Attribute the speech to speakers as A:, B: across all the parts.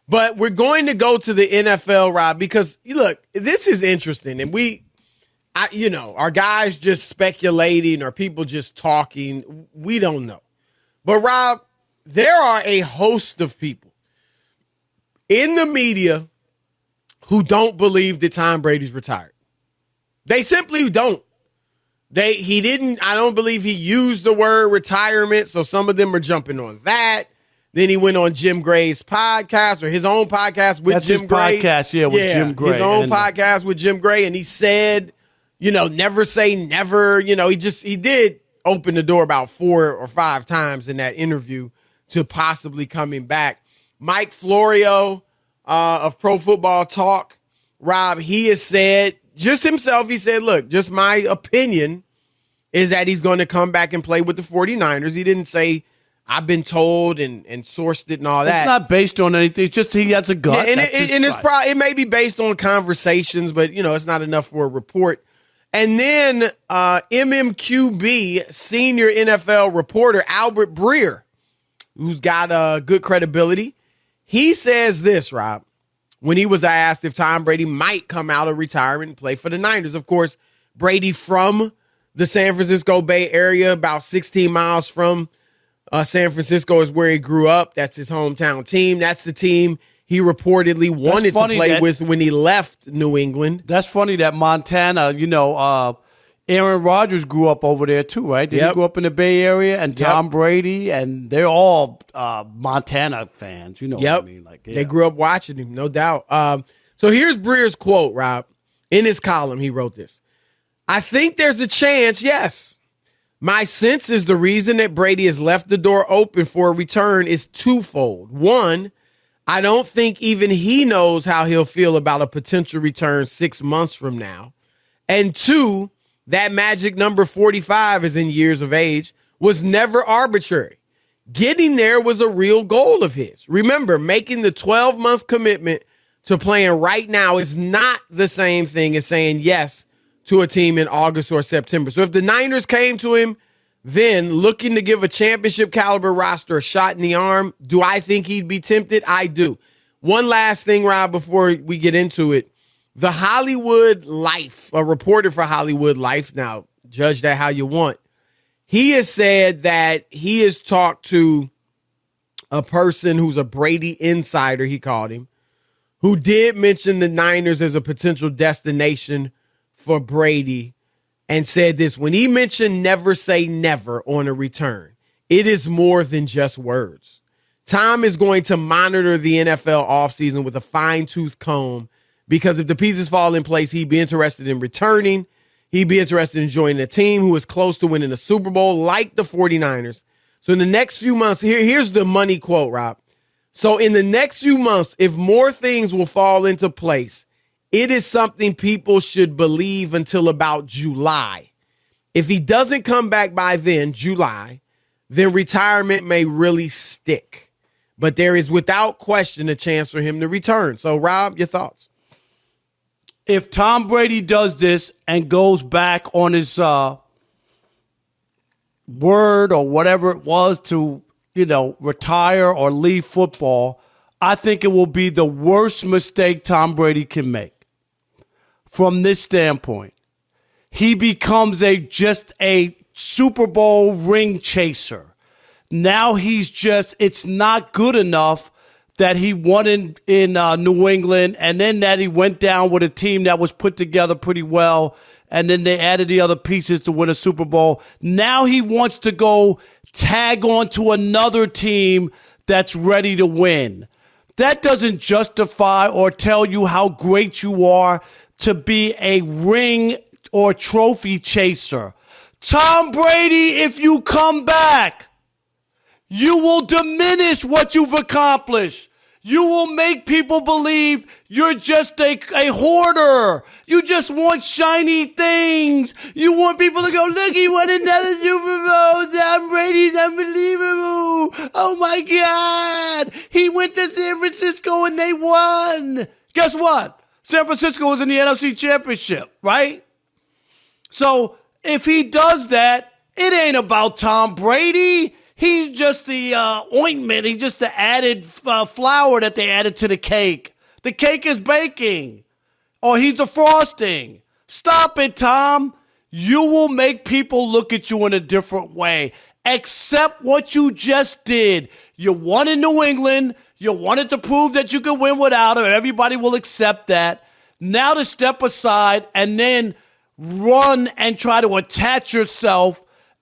A: But we're going to go to the NFL, Rob, because look, this is interesting. And our guys just speculating or people just talking. We don't know. But Rob, there are a host of people in the media who don't believe that Tom Brady's retired. They simply don't. I don't believe he used the word retirement, so some of them are jumping on that. Then he went on Jim Gray's podcast or his own podcast with Jim Gray.
B: Podcast, with Jim Gray.
A: His own podcast with Jim Gray, and he said, never say never. He did open the door about 4 or 5 times in that interview to possibly coming back. Mike Florio of Pro Football Talk, Rob, he has said, just himself, he said, look, just my opinion is that he's going to come back and play with the 49ers. He didn't say, I've been told and sourced it and all that.
B: It's not based on anything. It's just he has a gut.
A: Yeah, it may be based on conversations, but, it's not enough for a report. And then MMQB, senior NFL reporter Albert Breer, who's got good credibility, he says this, Rob, when he was asked if Tom Brady might come out of retirement and play for the Niners. Of course, Brady from the San Francisco Bay Area, about 16 miles from San Francisco is where he grew up. That's his hometown team. That's the team he reportedly wanted to play with when he left New England.
B: That's funny that Montana, Aaron Rodgers grew up over there too, right? He grew up in the Bay Area, and Tom Brady, and they're all Montana fans. You know what I mean?
A: They grew up watching him, no doubt. So here's Breer's quote, Rob. In his column, he wrote this. I think there's a chance, yes. My sense is the reason that Brady has left the door open for a return is twofold. One, I don't think even he knows how he'll feel about a potential return 6 months from now. And two, that magic number 45 as in years of age was never arbitrary. Getting there was a real goal of his. Remember, making the 12-month commitment to playing right now is not the same thing as saying yes to a team in August or September. So if the Niners came to him then looking to give a championship caliber roster a shot in the arm, do I think he'd be tempted? I do. One last thing, Rob, before we get into it. The Hollywood Life, a reporter for Hollywood Life, now judge that how you want, he has said that he has talked to a person who's a Brady insider, he called him, who did mention the Niners as a potential destination for Brady, and said this: when he mentioned never say never on a return, it is more than just words. Tom is going to monitor the NFL offseason with a fine-tooth comb, because if the pieces fall in place, he'd be interested in returning. He'd be interested in joining a team who is close to winning a Super Bowl like the 49ers. So in the next few months, here's the money quote, Rob. So in the next few months, if more things will fall into place, it is something people should believe until about July. If he doesn't come back by then, July, then retirement may really stick. But there is without question a chance for him to return. So, Rob, your thoughts?
B: If Tom Brady does this and goes back on his word or whatever it was to, retire or leave football, I think it will be the worst mistake Tom Brady can make. From this standpoint, he becomes just a Super Bowl ring chaser. Now it's not good enough that he won in New England, and then that he went down with a team that was put together pretty well, and then they added the other pieces to win a Super Bowl. Now he wants to go tag on to another team that's ready to win. That doesn't justify or tell you how great you are to be a ring or trophy chaser. Tom Brady, if you come back, you will diminish what you've accomplished. You will make people believe you're just a hoarder. You just want shiny things. You want people to go, look, he won another Super Bowl. Tom Brady's unbelievable. Oh, my God. He went to San Francisco and they won. Guess what? San Francisco was in the NFC Championship, right? So if he does that, it ain't about Tom Brady. He's just the ointment. He's just the added flour that they added to the cake. The cake is baking. Or he's the frosting. Stop it, Tom. You will make people look at you in a different way. Accept what you just did. You won in New England. You wanted to prove that you could win without him. Everybody will accept that. Now to step aside and then run and try to attach yourself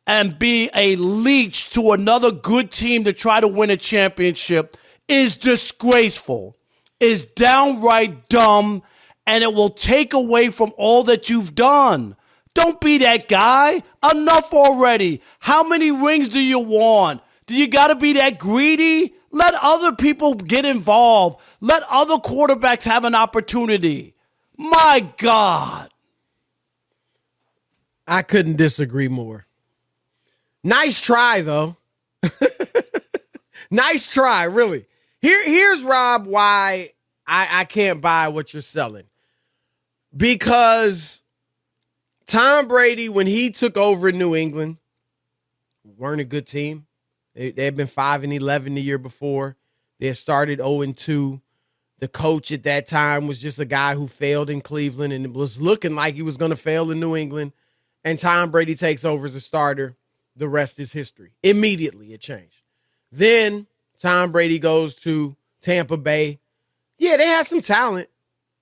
B: and be a leech to another good team to try to win a championship is disgraceful, is downright dumb, and it will take away from all that you've done. Don't be that guy. Enough already. How many rings do you want? Do you got to be that greedy? Let other people get involved. Let other quarterbacks have an opportunity. My God.
A: I couldn't disagree more. Nice try, though. Nice try, really. Here's, Rob, why I can't buy what you're selling. Because Tom Brady, when he took over in New England, weren't a good team. They had been 5-11 the year before. They had started 0-2. The coach at that time was just a guy who failed in Cleveland and it was looking like he was going to fail in New England. And Tom Brady takes over as a starter. The rest is history. Immediately, it changed. Then Tom Brady goes to Tampa Bay. Yeah, they had some talent,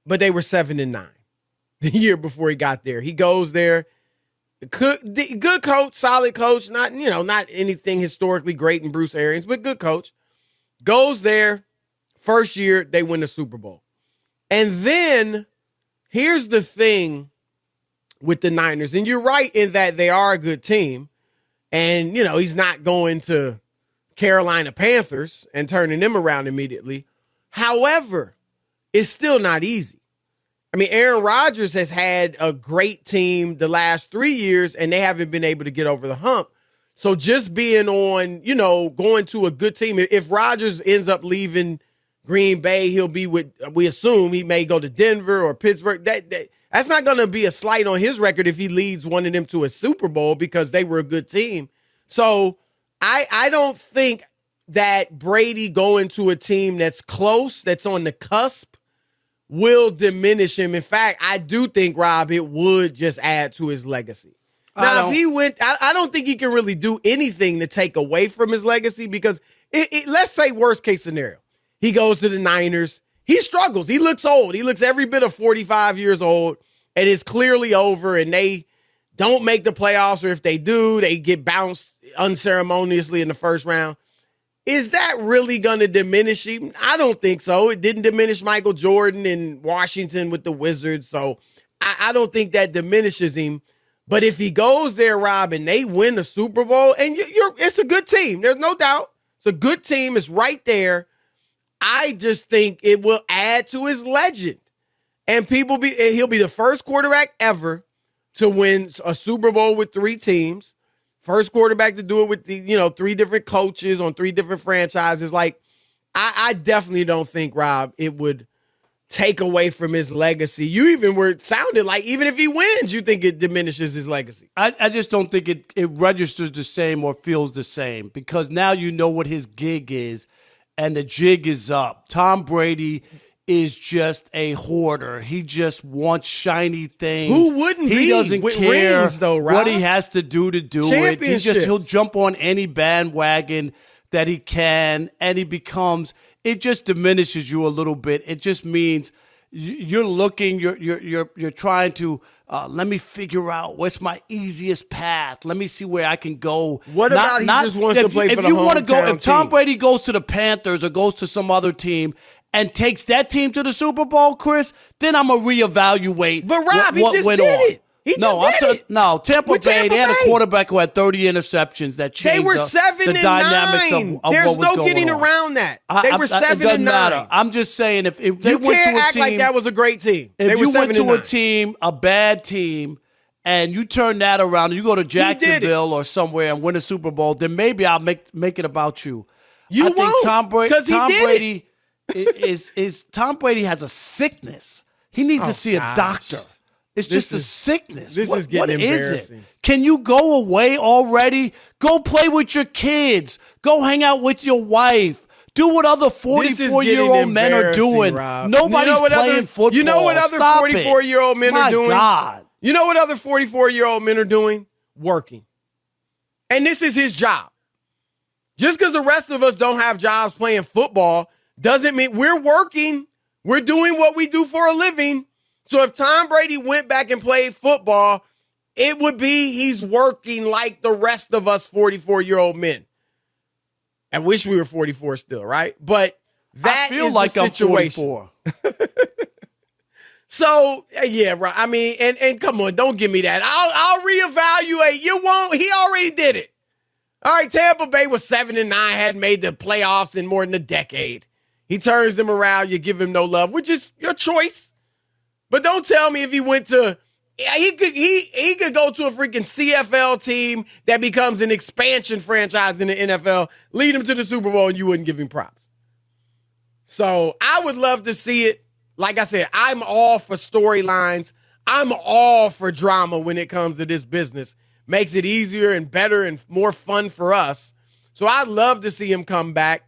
A: but they were 7-9 the year before he got there. He goes there. Good coach, solid coach, not anything historically great in Bruce Arians, but good coach. Goes there, first year, they win the Super Bowl. And then, here's the thing with the Niners, and you're right in that they are a good team, and, he's not going to Carolina Panthers and turning them around immediately. However, it's still not easy. I mean, Aaron Rodgers has had a great team the last 3 years, and they haven't been able to get over the hump. So just being on, going to a good team, if Rodgers ends up leaving Green Bay, he'll be we assume he may go to Denver or Pittsburgh. That's not going to be a slight on his record if he leads one of them to a Super Bowl because they were a good team. So I don't think that Brady going to a team that's close, that's on the cusp, will diminish him. In fact, I do think, Rob, it would just add to his legacy. Now, if he went, I don't think he can really do anything to take away from his legacy because let's say worst case scenario. He goes to the Niners. He struggles. He looks old. He looks every bit of 45 years old and is clearly over and they don't make the playoffs, or if they do, they get bounced unceremoniously in the first round. Is that really going to diminish him? I don't think so. It didn't diminish Michael Jordan in Washington with the Wizards, so I don't think that diminishes him. But if he goes there, Rob, and they win the Super Bowl, and it's a good team. There's no doubt. It's a good team. It's right there. I just think it will add to his legend. And he'll be the first quarterback ever to win a Super Bowl with 3 teams. First quarterback to do it with the 3 different coaches on 3 different franchises. Like, I definitely don't think, Rob, it would take away from his legacy. You even sounded like even if he wins, you think it diminishes his legacy.
B: I just don't think it registers the same or feels the same because now you know what his gig is and the jig is up. Tom Brady is just a hoarder. He just wants shiny things.
A: Who wouldn't be?
B: He doesn't
A: with
B: care
A: rings, though, Rob.
B: what he has to do it. He'll jump on any bandwagon that he can, and it just diminishes you a little bit. It just means you're looking, you're trying to let me figure out what's my easiest path. Let me see where I can go.
A: What about he just wants to play for the hometown team?
B: If Tom Brady goes to the Panthers or goes to some other team and takes that team to the Super Bowl, Chris, then I'm going to reevaluate
A: But Rob,
B: what
A: he just
B: went
A: did
B: on.
A: it. He just did it.
B: No, Tampa Bay, they had a quarterback who had 30 interceptions that changed
A: They were
B: the dynamics
A: 7-9.
B: of
A: There's
B: what was
A: no
B: going
A: getting
B: on.
A: around that. They were 7-9.
B: It doesn't matter. I'm just saying if they
A: You
B: went to a team.
A: can't act like that was a great team.
B: If
A: They were
B: you went to
A: 7-9.
B: a team, a bad team, and you turn that around and you go to Jacksonville or somewhere and win a Super Bowl, then maybe I'll make it about you.
A: You
B: I think
A: won't,
B: Tom Brady
A: 'cause he did
B: Brady is Tom Brady has a sickness. He needs to see a doctor. It's just a sickness.
A: This is getting embarrassing.
B: Can you go away already? Go play with your kids. Go hang out with your wife. Do what other 44-year-old men are doing.
A: Rob.
B: Nobody's playing football.
A: You know what other 44-year-old men are doing?
B: My God.
A: You know what other 44-year-old men are doing? Working. And this is his job. Just because the rest of us don't have jobs playing football doesn't mean we're working. We're doing what we do for a living. So if Tom Brady went back and played football, it would be he's working like the rest of us 44-year-old men. I wish we were 44 still, right? But that
B: I feel
A: is
B: like
A: the situation.
B: I'm 44.
A: So, yeah, right. I mean, and come on, don't give me that. I'll reevaluate. You won't. He already did it. All right, Tampa Bay was 7-9, hadn't made the playoffs in more than a decade. He turns them around, you give him no love, which is your choice. But don't tell me if he went to he could go to a freaking CFL team that becomes an expansion franchise in the NFL, lead him to the Super Bowl, and you wouldn't give him props. So I would love to see it. Like I said, I'm all for storylines. I'm all for drama when it comes to this business. Makes it easier and better and more fun for us. So I'd love to see him come back.